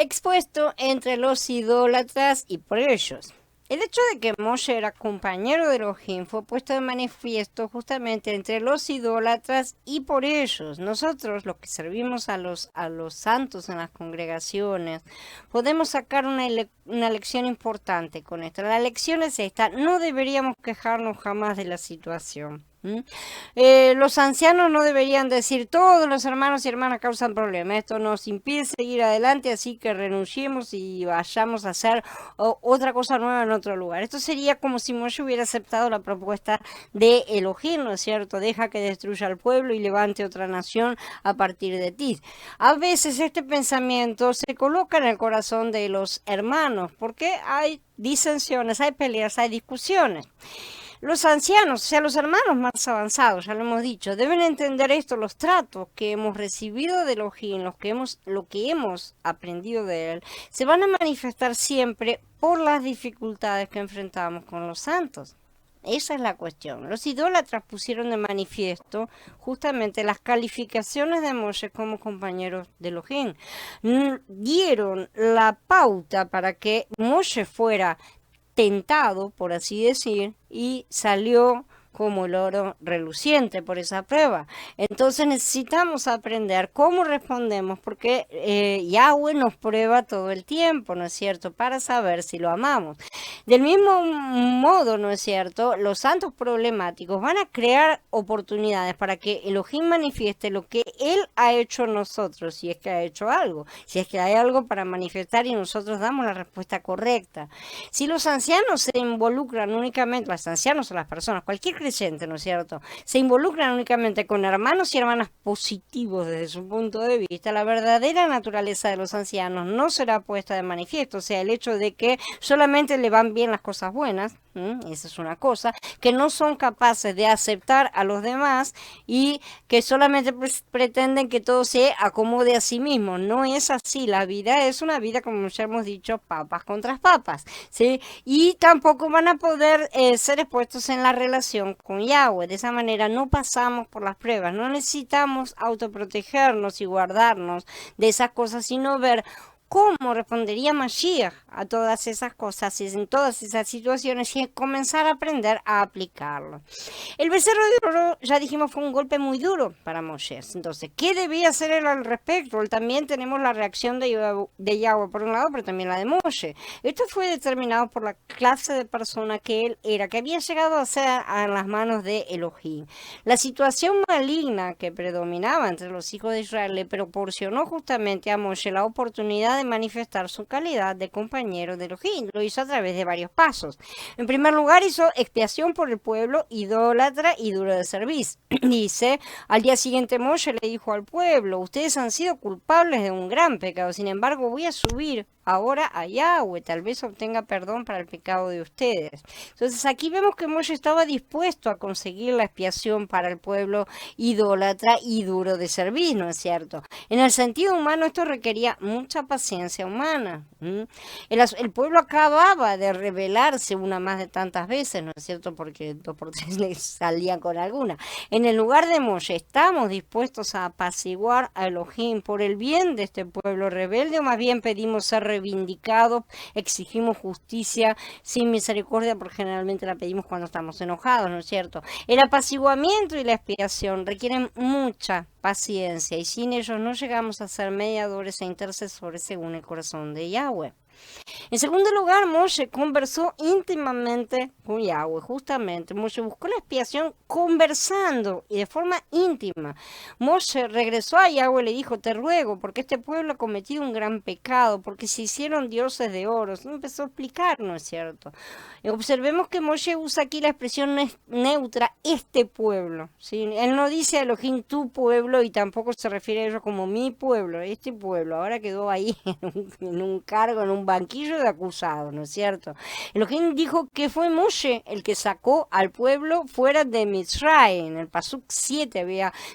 expuesto entre los idólatras y por ellos. El hecho de que Moshe era compañero de Elohim fue puesto de manifiesto justamente entre los idólatras y por ellos. Nosotros, los que servimos a los santos en las congregaciones, podemos sacar una lección importante con esto. La lección es esta: no deberíamos quejarnos jamás de la situación. Los ancianos no deberían decir todos los hermanos y hermanas causan problemas, esto nos impide seguir adelante, así que renunciemos y vayamos a hacer otra cosa nueva en otro lugar. Esto sería como si Moshe hubiera aceptado la propuesta de Elohim, ¿no es cierto? Deja que destruya al pueblo y levante otra nación a partir de ti. A veces este pensamiento se coloca en el corazón de los hermanos porque hay disensiones, hay peleas, hay discusiones. Los ancianos, o sea, los hermanos más avanzados, ya lo hemos dicho, deben entender esto: los tratos que hemos recibido de Elohim, lo que hemos aprendido de él, se van a manifestar siempre por las dificultades que enfrentamos con los santos. Esa es la cuestión. Los idólatras pusieron de manifiesto justamente las calificaciones de Moshe como compañeros de Elohim. Dieron la pauta para que Moshe fuera tentado, por así decir, y salió como el oro reluciente por esa prueba. Entonces necesitamos aprender cómo respondemos, porque Yahweh nos prueba todo el tiempo, ¿no es cierto?, para saber si lo amamos. Del mismo modo, ¿no es cierto?, los santos problemáticos van a crear oportunidades para que Elohim manifieste lo que Él ha hecho en nosotros, si es que ha hecho algo, si es que hay algo para manifestar y nosotros damos la respuesta correcta. Si los ancianos se involucran únicamente, los ancianos o las personas, cualquier creyente, ¿no es cierto?, se involucran únicamente con hermanos y hermanas positivos desde su punto de vista, la verdadera naturaleza de los ancianos no será puesta de manifiesto. O sea, el hecho de que solamente le van bien las cosas buenas, esa es una cosa, que no son capaces de aceptar a los demás y que solamente pretenden que todo se acomode a sí mismo. No es así. La vida es una vida, como ya hemos dicho, papas contra papas, ¿sí? Y tampoco van a poder ser expuestos en la relación con Yahweh. De esa manera no pasamos por las pruebas. No necesitamos autoprotegernos y guardarnos de esas cosas, sino ver cómo respondería Mashiach a todas esas cosas y en todas esas situaciones, y comenzar a aprender a aplicarlo. El becerro de oro, ya dijimos, fue un golpe muy duro para Moshe. Entonces, ¿qué debía hacer él al respecto? También tenemos la reacción de Yahweh por un lado, pero también la de Moshe. Esto fue determinado por la clase de persona que él era, que había llegado a ser a las manos de Elohim. La situación maligna que predominaba entre los hijos de Israel le proporcionó justamente a Moshe la oportunidad de manifestar su calidad de compañero de Elohim. Lo hizo a través de varios pasos. En primer lugar, hizo expiación por el pueblo idólatra y duro de servicio. Dice: al día siguiente Moshe le dijo al pueblo: ustedes han sido culpables de un gran pecado, sin embargo voy a subir ahora a Yahweh, tal vez obtenga perdón para el pecado de ustedes. Entonces aquí vemos que Moshe estaba dispuesto a conseguir la expiación para el pueblo idólatra y duro de servir, ¿no es cierto? En el sentido humano esto requería mucha paciencia humana. El pueblo acababa de rebelarse una más de tantas veces, ¿no es cierto?, porque 2 por 3 le salían con alguna. En el lugar de Moshe, ¿estamos dispuestos a apaciguar a Elohim por el bien de este pueblo rebelde, o más bien pedimos ser reivindicados, exigimos justicia sin misericordia, porque generalmente la pedimos cuando estamos enojados, ¿no es cierto? El apaciguamiento y la expiación requieren mucha paciencia, y sin ellos no llegamos a ser mediadores e intercesores según el corazón de Yahweh. En segundo lugar, Moshe conversó íntimamente con Yahweh. Justamente, Moshe buscó la expiación conversando y de forma íntima. Moshe regresó a Yahweh y le dijo: te ruego, porque este pueblo ha cometido un gran pecado, porque se hicieron dioses de oro. Empezó a explicar, ¿no es cierto? Observemos que Moshe usa aquí la expresión neutra, este pueblo, ¿sí? Él no dice a Elohim tu pueblo, y tampoco se refiere a ellos como mi pueblo, este pueblo. Ahora quedó ahí en un cargo, en un banquillo de acusado, ¿no es cierto? Elohim dijo que fue Moshe el que sacó al pueblo fuera de Mitzrayim. En el Pasuk 7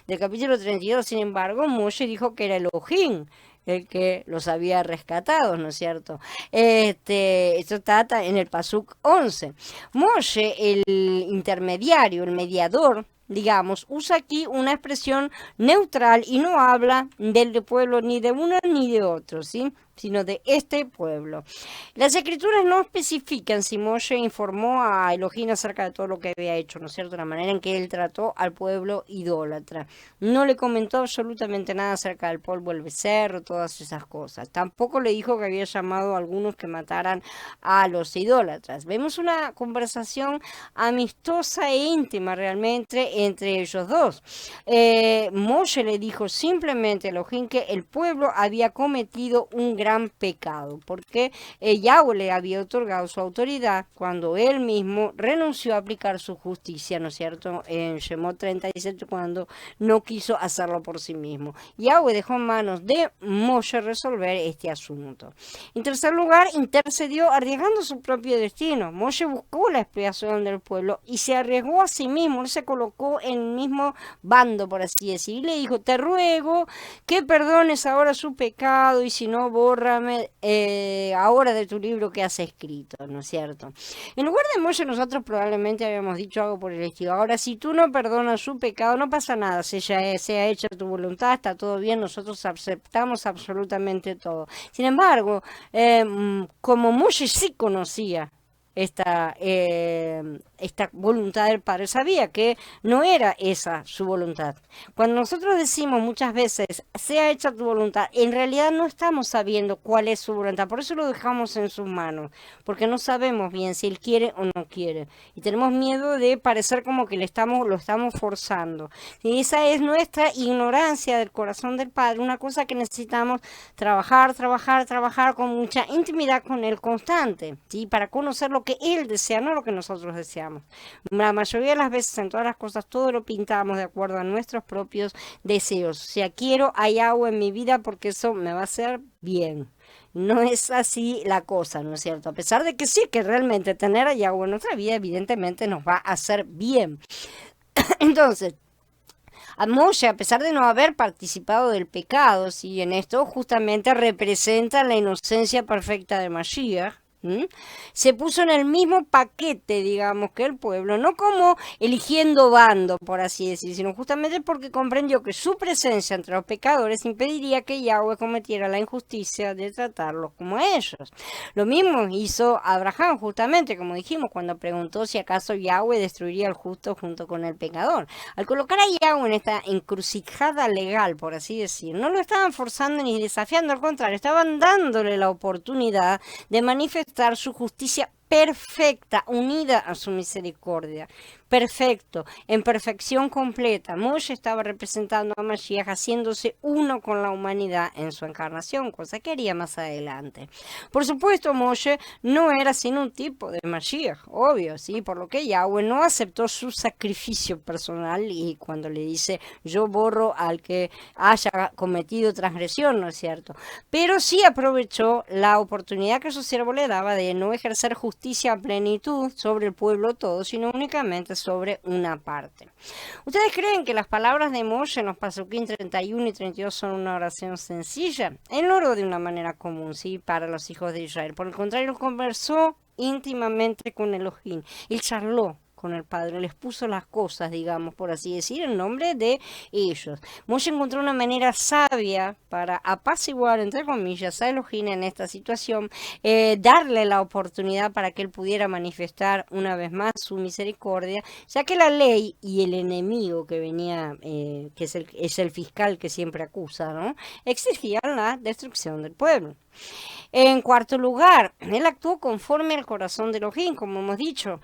del capítulo 32, sin embargo, Moshe dijo que era Elohim el que los había rescatado, ¿no es cierto? Esto está en el Pasuk 11. Moshe, el intermediario, el mediador, digamos, usa aquí una expresión neutral y no habla del pueblo ni de uno ni de otro, ¿sí? sino de este pueblo. Las escrituras no especifican si Moshe informó a Elohim acerca de todo lo que había hecho, ¿no es cierto? La manera en que él trató al pueblo idólatra. No le comentó absolutamente nada acerca del polvo del becerro, todas esas cosas. Tampoco le dijo que había llamado a algunos que mataran a los idólatras. Vemos una conversación amistosa e íntima realmente entre ellos dos. Moshe le dijo simplemente a Elohim que el pueblo había cometido un gran pecado, porque Yahweh le había otorgado su autoridad cuando él mismo renunció a aplicar su justicia, ¿no es cierto? En Shemot 37, cuando no quiso hacerlo por sí mismo. Yahweh dejó en manos de Moshe resolver este asunto. En tercer lugar, intercedió arriesgando su propio destino. Moshe buscó la expiación del pueblo y se arriesgó a sí mismo. Él se colocó en el mismo bando, por así decir, y le dijo: te ruego que perdones ahora su pecado, y si no, bórrame ahora de tu libro que has escrito, ¿no es cierto? En lugar de Moshe, nosotros probablemente habíamos dicho algo por el estilo: ahora, si tú no perdonas su pecado, no pasa nada, sea hecha tu voluntad, está todo bien, nosotros aceptamos absolutamente todo. Sin embargo, como Moshe sí conocía esta voluntad del Padre, sabía que no era esa su voluntad. Cuando nosotros decimos muchas veces, sea hecha tu voluntad, en realidad no estamos sabiendo cuál es su voluntad. Por eso lo dejamos en sus manos, porque no sabemos bien si Él quiere o no quiere. Y tenemos miedo de parecer como que lo estamos forzando. Y esa es nuestra ignorancia del corazón del Padre, una cosa que necesitamos trabajar con mucha intimidad con Él constante, ¿sí? Para conocer lo que Él desea, no lo que nosotros deseamos. La mayoría de las veces, en todas las cosas, todo lo pintamos de acuerdo a nuestros propios deseos. O sea, quiero a Yahweh en mi vida porque eso me va a hacer bien. No es así la cosa, ¿no es cierto? A pesar de que sí, que realmente tener a Yahweh en nuestra vida evidentemente nos va a hacer bien. Entonces, a Moshe, a pesar de no haber participado del pecado, sí, en esto justamente representa la inocencia perfecta de Mashiach. Se puso en el mismo paquete, digamos, que el pueblo, no como eligiendo bando, por así decir, sino justamente porque comprendió que su presencia entre los pecadores impediría que Yahweh cometiera la injusticia de tratarlos como ellos. Lo mismo hizo Abraham, justamente, como dijimos, cuando preguntó si acaso Yahweh destruiría al justo junto con el pecador. Al colocar a Yahweh en esta encrucijada legal, por así decir, no lo estaban forzando ni desafiando, al contrario, estaban dándole la oportunidad de manifestar su justicia perfecta, unida a su misericordia. Perfecto, en perfección completa. Moshe estaba representando a Mashiach, haciéndose uno con la humanidad en su encarnación, cosa que haría más adelante. Por supuesto, Moshe no era sino un tipo de Mashiach, obvio, ¿sí? Por lo que Yahweh no aceptó su sacrificio personal, y cuando le dice: yo borro al que haya cometido transgresión, ¿no es cierto? Pero sí aprovechó la oportunidad que su siervo le daba de no ejercer justicia a plenitud sobre el pueblo todo, sino únicamente sobre una parte. ¿Ustedes creen que las palabras de Moshe en los Pasukim 31 y 32 son una oración sencilla? Él no oró de una manera común, ¿sí?, para los hijos de Israel. Por el contrario, conversó íntimamente con Elohim. Él charló con el Padre, les puso las cosas, digamos, por así decir, en nombre de ellos. Moshe encontró una manera sabia para apaciguar, entre comillas, a Elohim en esta situación, darle la oportunidad para que él pudiera manifestar una vez más su misericordia, ya que la ley y el enemigo que venía, que es el fiscal que siempre acusa, ¿no?, exigían la destrucción del pueblo. En cuarto lugar, él actuó conforme al corazón de Elohim, como hemos dicho.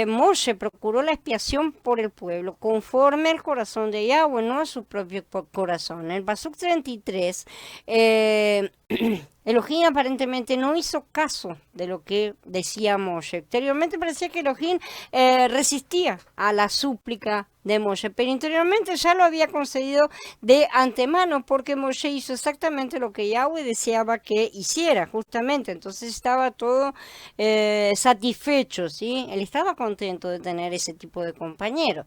Moshe procuró la expiación por el pueblo, conforme al corazón de Yahweh, no a su propio corazón. En el Pasuk 33, Elohim aparentemente no hizo caso de lo que decía Moshe. Exteriormente parecía que Elohim resistía a la súplica de Moshe, pero interiormente ya lo había concedido de antemano, porque Moshe hizo exactamente lo que Yahweh deseaba que hiciera, justamente. Entonces estaba todo satisfecho, ¿sí? Él estaba contento de tener ese tipo de compañero.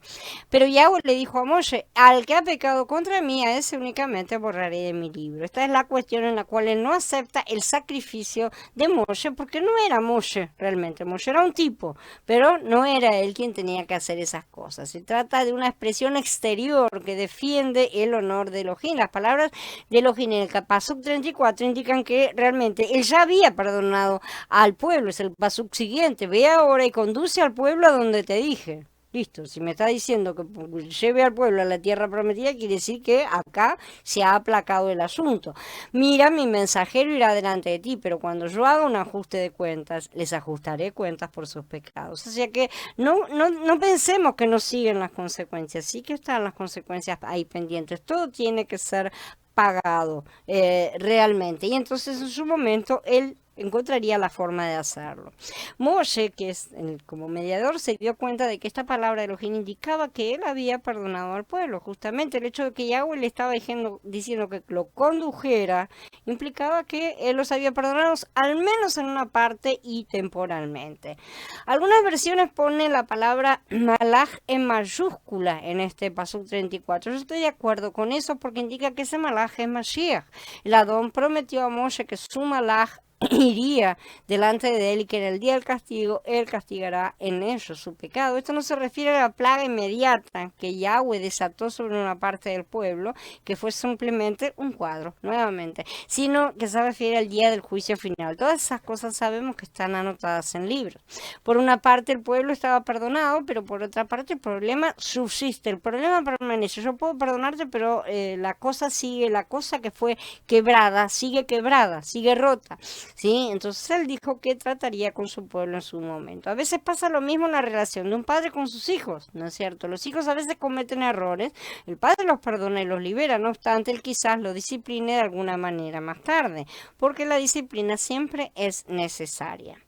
Pero Yahweh le dijo a Moshe: al que ha pecado contra mí, a ese únicamente borraré de mi libro. Esta es la cuestión en la cual él no acepta acepta el sacrificio de Moshe, porque no era Moshe realmente, Moshe era un tipo, pero no era él quien tenía que hacer esas cosas. Se trata de una expresión exterior que defiende el honor de Elohim. Las palabras de Elohim en el pasuk 34 indican que realmente él ya había perdonado al pueblo. Es el pasuk siguiente: ve ahora y conduce al pueblo a donde te dije. Listo, si me está diciendo que lleve al pueblo a la tierra prometida, quiere decir que acá se ha aplacado el asunto. Mira, mi mensajero irá delante de ti, pero cuando yo haga un ajuste de cuentas, les ajustaré cuentas por sus pecados. O sea que no pensemos que no siguen las consecuencias, sí que están las consecuencias ahí pendientes. Todo tiene que ser pagado realmente. Y entonces en su momento él encontraría la forma de hacerlo. Moshe, que es como mediador, se dio cuenta de que esta palabra de Elohim indicaba que él había perdonado al pueblo. Justamente el hecho de que Yahweh le estaba diciendo que lo condujera implicaba que él los había perdonado, al menos en una parte y temporalmente. Algunas versiones ponen la palabra malaj en mayúscula en este pasuk 34. Yo estoy de acuerdo con eso porque indica que ese malaj es Mashiach. El Adón prometió a Moshe que su malaj iría delante de él y que en el día del castigo él castigará en ellos su pecado. Esto no se refiere a la plaga inmediata que Yahweh desató sobre una parte del pueblo, que fue simplemente un cuadro, nuevamente, sino que se refiere al día del juicio final. Todas esas cosas sabemos que están anotadas en libros. Por una parte el pueblo estaba perdonado, pero por otra parte el problema subsiste, el problema permanece. Yo puedo perdonarte, pero la cosa sigue, la cosa que fue quebrada, sigue rota. ¿Sí? Entonces él dijo que trataría con su pueblo en su momento. A veces pasa lo mismo en la relación de un padre con sus hijos, ¿no es cierto? Los hijos a veces cometen errores, el padre los perdona y los libera, no obstante, él quizás lo discipline de alguna manera más tarde, porque la disciplina siempre es necesaria.